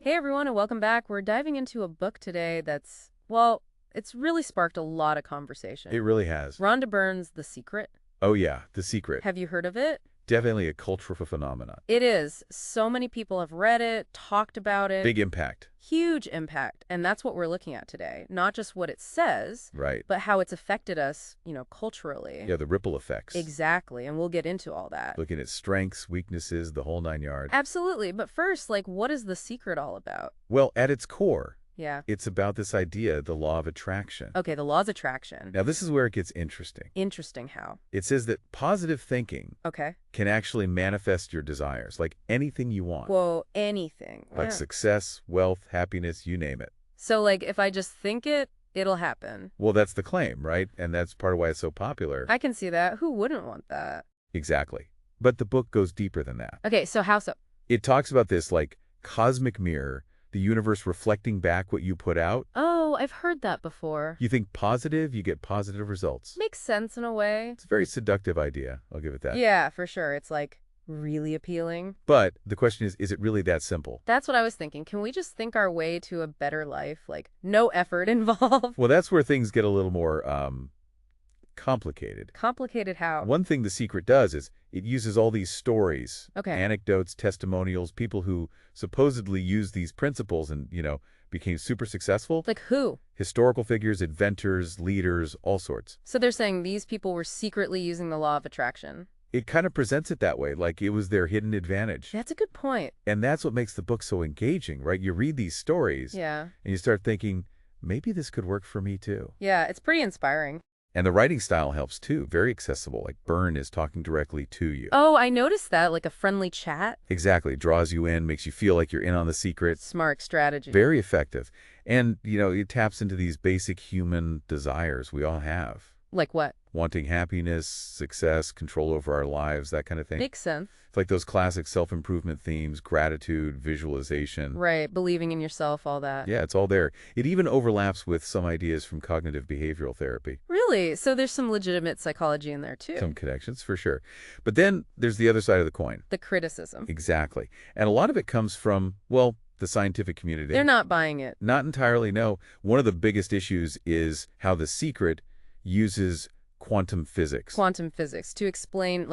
Hey everyone, and welcome back. We're diving into a book today that's, well, it's really sparked a lot of It conversation. really has. Rhonda Byrne's The Secret. Oh yeah, The Secret. Have you heard of it? Definitely a cultural phenomenon. It is. So many people have read it, talked about it. Big impact. Huge impact. And that's what we're looking at today. Not just what it says, Right. but how it's affected us, culturally. Yeah, the ripple effects. Exactly. And we'll get into all that. Looking at strengths, weaknesses, the whole nine yards. Absolutely. But first, what is The Secret all about? Well, at its core, Yeah. it's about this idea, the law of attraction. Okay, the laws of attraction. Now, this is where it gets interesting. Interesting how. It says that positive thinking Okay. can actually manifest your desires, like anything you want. Whoa, anything. Like Yeah. success, wealth, happiness, you name it. So, if I just think it, it'll happen. Well, that's the claim, right? And that's part of why it's so popular. I can see that. Who wouldn't want that? Exactly. But the book goes deeper than that. Okay, so how so? It talks about this like cosmic mirror, the universe reflecting back what you put out. Oh, I've heard that before. You think positive, you get positive results. Makes sense in a way. It's a very seductive idea. I'll give it that. Yeah, for sure. It's really appealing. But the question is it really that simple? That's what I was thinking. Can we just think our way to a better life? No effort involved? Well, that's where things get a little more complicated. Complicated how? One thing The Secret does is it uses all these stories, Okay. anecdotes, testimonials, people who supposedly use these principles and, became super successful. Like who? Historical figures, inventors, leaders, all sorts. So they're saying these people were secretly using the law of attraction. It kind of presents it that way, like it was their hidden advantage. That's a good point. And that's what makes the book so engaging, right? You read these stories Yeah. and you start thinking, maybe this could work for me too. Yeah, it's pretty inspiring. And the writing style helps too, very accessible, like Byrne is talking directly to you. Oh, I noticed that, like a friendly chat. Exactly, draws you in, makes you feel like you're in on the secret. Smart strategy. Very effective. And, it taps into these basic human desires we all have. Like what? Wanting happiness, success, control over our lives, that kind of thing. Makes sense. It's like those classic self-improvement themes, gratitude, visualization. Right, believing in yourself, all that. Yeah, it's all there. It even overlaps with some ideas from cognitive behavioral therapy. Really? So there's some legitimate psychology in there, too. Some connections, for sure. But then there's the other side of the coin. The criticism. Exactly. And a lot of it comes from, well, the scientific community. They're not buying it. Not entirely, no. One of the biggest issues is how The Secret uses quantum physics. Quantum physics to explain,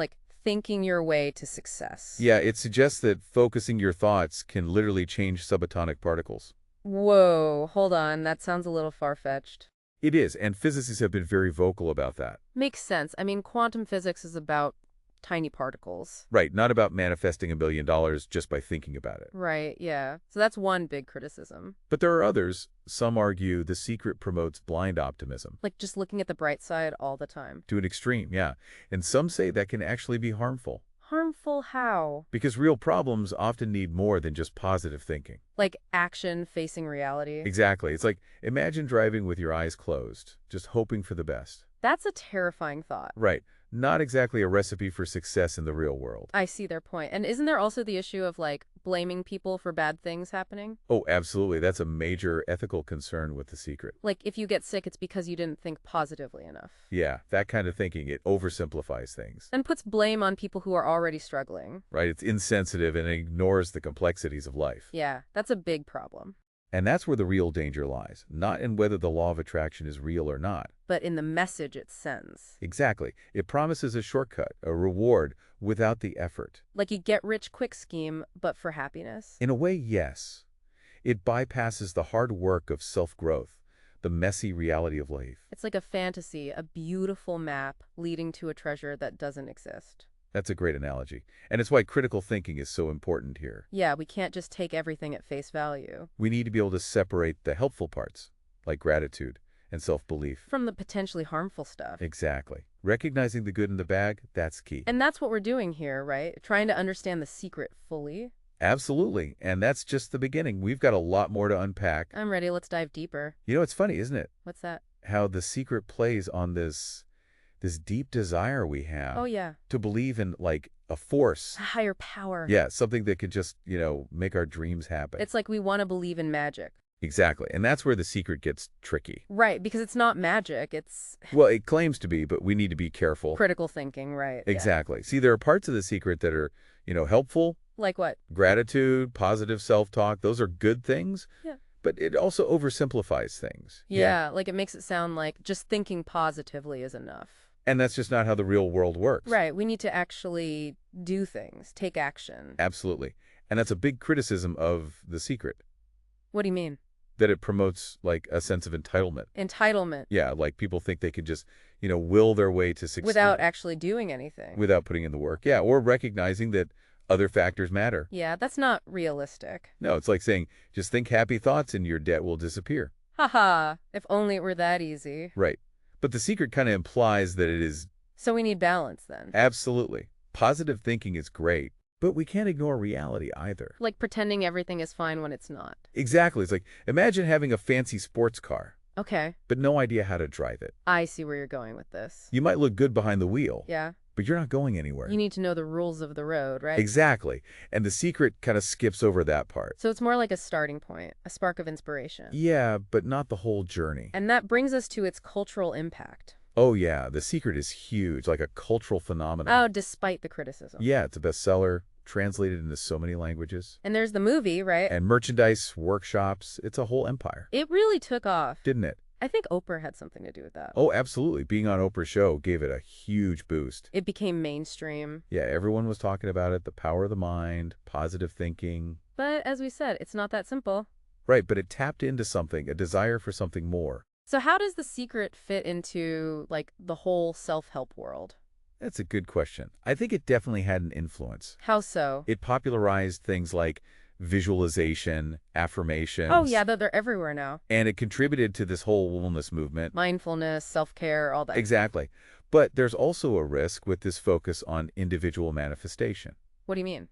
thinking your way to success. Yeah, it suggests that focusing your thoughts can literally change subatomic particles. Whoa, hold on. That sounds a little far-fetched. It is, and physicists have been very vocal about that. Makes sense. I mean, quantum physics is about tiny particles. Right, not about manifesting $1 billion just by thinking about it. Right, yeah. So that's one big criticism. But there are others. Some argue The Secret promotes blind optimism. Like just looking at the bright side all the time. To an extreme, yeah. And some say that can actually be harmful. Harmful how? Because real problems often need more than just positive thinking. Like action facing reality. Exactly. It's like, imagine driving with your eyes closed, just hoping for the best. That's a terrifying thought. Right. Not exactly a recipe for success in the real world. I see their point. And isn't there also the issue of blaming people for bad things happening? Oh, absolutely. That's a major ethical concern with The Secret. Like if you get sick, it's because you didn't think positively enough. Yeah, that kind of thinking, it oversimplifies things. And puts blame on people who are already struggling. Right? It's insensitive and ignores the complexities of life. Yeah, that's a big problem. And that's where the real danger lies, not in whether the law of attraction is real or not. But in the message it sends. Exactly. It promises a shortcut, a reward, without the effort. Like a get-rich-quick scheme, but for happiness. In a way, yes. It bypasses the hard work of self-growth, the messy reality of life. It's like a fantasy, a beautiful map leading to a treasure that doesn't exist. That's a great analogy. And it's why critical thinking is so important here. Yeah, we can't just take everything at face value. We need to be able to separate the helpful parts, like gratitude and self-belief. From the potentially harmful stuff. Exactly. Recognizing the good in the bag, that's key. And that's what we're doing here, right? Trying to understand the secret fully. Absolutely. And that's just the beginning. We've got a lot more to unpack. I'm ready. Let's dive deeper. It's funny, isn't it? What's that? How The Secret plays on this deep desire we have. Oh, yeah. To believe in, a force. A higher power. Yeah, something that could just, make our dreams happen. It's like we want to believe in magic. Exactly. And that's where The Secret gets tricky. Right, because it's not magic. It's Well, it claims to be, but we need to be careful. critical thinking, right? Yeah. Exactly. See, there are parts of The Secret that are, helpful, Like what? Gratitude, positive self-talk, those are good things, Yeah. but it also oversimplifies things. Yeah, like it makes it sound like just thinking positively is enough. And that's just not how the real world works. Right, we need to actually do things, take action. Absolutely. And that's a big criticism of The Secret, What do you mean? that it promotes like a sense of entitlement. Entitlement Yeah, like people think they could just, will their way to without succeed actually doing anything. without putting in the work. Yeah, or recognizing that other factors matter. Yeah, that's not realistic. No, it's like saying, just think happy thoughts and your debt will disappear. Haha, if only it were that easy. Right. But The Secret kind of implies that it is So we need balance then. absolutely. Positive thinking is great, but we can't ignore reality either. Like pretending everything is fine when it's not. Exactly. It's like, imagine having a fancy sports car, Okay, but no idea how to drive it. I see where you're going with this. You might look good behind the wheel, Yeah, but you're not going anywhere. you need to know the rules of the road, right? Exactly. And The Secret kind of skips over that part. So it's more like a starting point, a spark of inspiration. Yeah, but not the whole journey. And that brings us to its cultural impact. Oh yeah, The Secret is huge, like a cultural phenomenon. Oh, despite the criticism. Yeah, it's a bestseller, translated into so many languages. And there's the movie, right? And merchandise, workshops, it's a whole empire. It really took off. Didn't it? I think Oprah had something to do with that. Oh, absolutely. Being on Oprah's show gave it a huge boost. It became mainstream. Yeah, everyone was talking about it, the power of the mind, positive thinking. But as we said, it's not that simple. Right, but it tapped into something, a desire for something more. So how does The Secret fit into, like, the whole self-help world? That's a good question. I think it definitely had an influence. How so? It popularized things like visualization, affirmations. Oh, yeah, they're everywhere now. And it contributed to this whole wellness movement. Mindfulness, self-care, all that. Exactly. But there's also a risk with this focus on individual manifestation. What do you mean?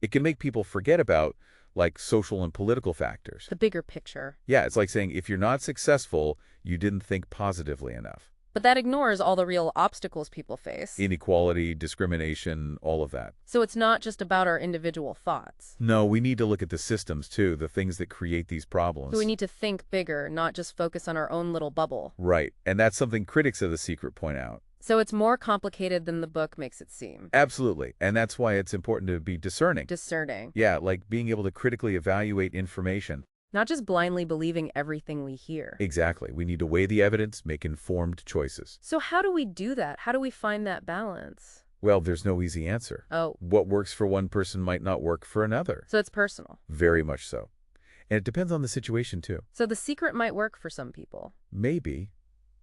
It can make people forget about, like, social and political factors. The bigger picture. Yeah, it's like saying if you're not successful, you didn't think positively enough. But that ignores all the real obstacles people face. Inequality, discrimination, all of that. So it's not just about our individual thoughts. No, we need to look at the systems, too, the things that create these problems. So we need to think bigger, not just focus on our own little bubble. Right, and that's something critics of The Secret point out. So it's more complicated than the book makes it seem. Absolutely, and that's why it's important to be discerning. Discerning. Yeah, like being able to critically evaluate information. Not just blindly believing everything we hear. Exactly. We need to weigh the evidence, make informed choices. So how do we do that? How do we find that balance? Well, there's no easy answer. Oh, What works for one person might not work for another. so it's personal. Very much so. And it depends on the situation, too. So The Secret might work for some people. Maybe,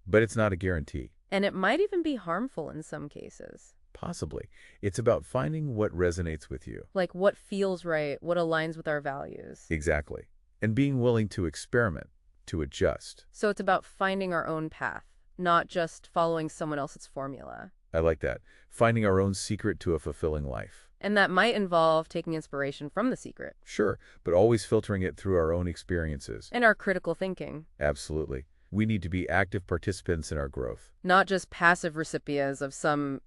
but it's not a guarantee. And it might even be harmful in some cases. Possibly. It's about finding what resonates with you. Like what feels right, what aligns with our values. Exactly. And being willing to experiment, to adjust. So it's about finding our own path, not just following someone else's formula. I like that. Finding our own secret to a fulfilling life. And that might involve taking inspiration from The Secret. Sure, but always filtering it through our own experiences. And our critical thinking. Absolutely. We need to be active participants in our growth. Not just passive recipients of some,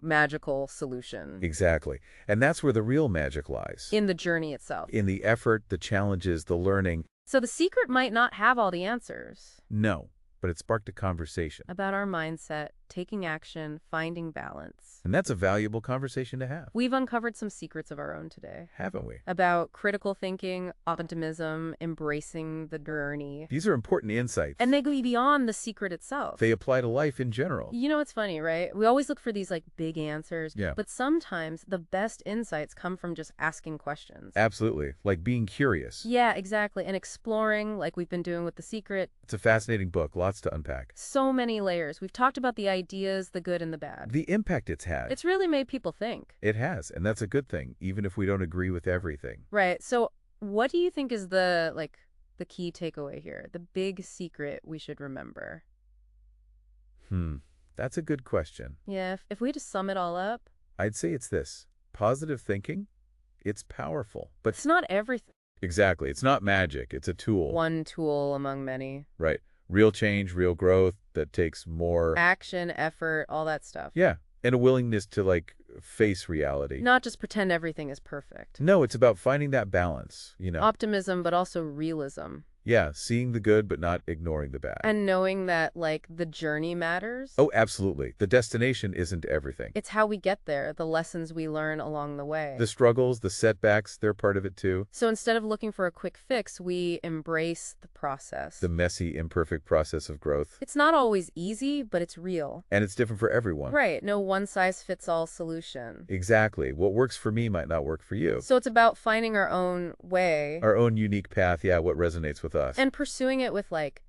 magical solution. Exactly. And that's where the real magic lies. In the journey itself. In the effort, the challenges, the learning. So The Secret might not have all the answers. No, but it sparked a conversation. About our mindset, taking action, finding balance. And that's a valuable conversation to have, We've uncovered some secrets of our own today. haven't we? About critical thinking, optimism, embracing the journey. These are important insights. And they go beyond The Secret itself. They apply to life in general. It's funny, right? We always look for these big answers. Yeah. But sometimes the best insights come from just asking questions. Absolutely. Like being curious. Yeah, exactly. And exploring, like we've been doing with The Secret. It's a fascinating book, lots to unpack. So many layers. We've talked about the ideas, the good and the bad. The impact it's had. It's really made people think. It has, and that's a good thing, even if we don't agree with everything. Right. So what do you think is the key takeaway here? The big secret we should remember? That's a good question. Yeah, if we just sum it all up. I'd say it's this. Positive thinking, it's powerful. But It's not everything. exactly, it's not magic, it's a tool. One tool among many. Right. Real change, real growth that takes more. Action, effort, all that stuff. Yeah, and a willingness to, face reality. Not just pretend everything is perfect. No, it's about finding that balance, Optimism, but also realism. Yeah, seeing the good but not ignoring the bad. And knowing that, like, the journey matters. Oh, absolutely. The destination isn't everything. It's how we get there, the lessons we learn along the way. The struggles, the setbacks, they're part of it too. So instead of looking for a quick fix, we embrace the process. The messy, imperfect process of growth. It's not always easy, but it's real. And it's different for everyone. Right, no one-size-fits-all solution. Exactly. What works for me might not work for you. So it's about finding our own way. Our own unique path, yeah, what resonates with us. And pursuing it with, like,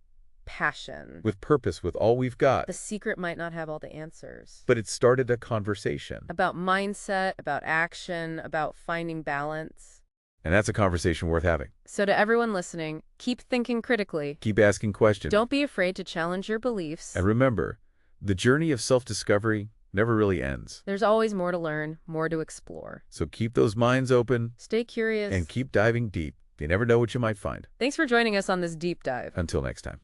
passion. With purpose, with all we've got. The secret might not have all the answers. But it started a conversation. About mindset, about action, about finding balance. And that's a conversation worth having. So to everyone listening, keep thinking critically. Keep asking questions. Don't be afraid to challenge your beliefs. And remember, the journey of self-discovery never really ends. There's always more to learn, more to explore. So keep those minds open. Stay curious. And keep diving deep. You never know what you might find. Thanks for joining us on this deep dive. Until next time.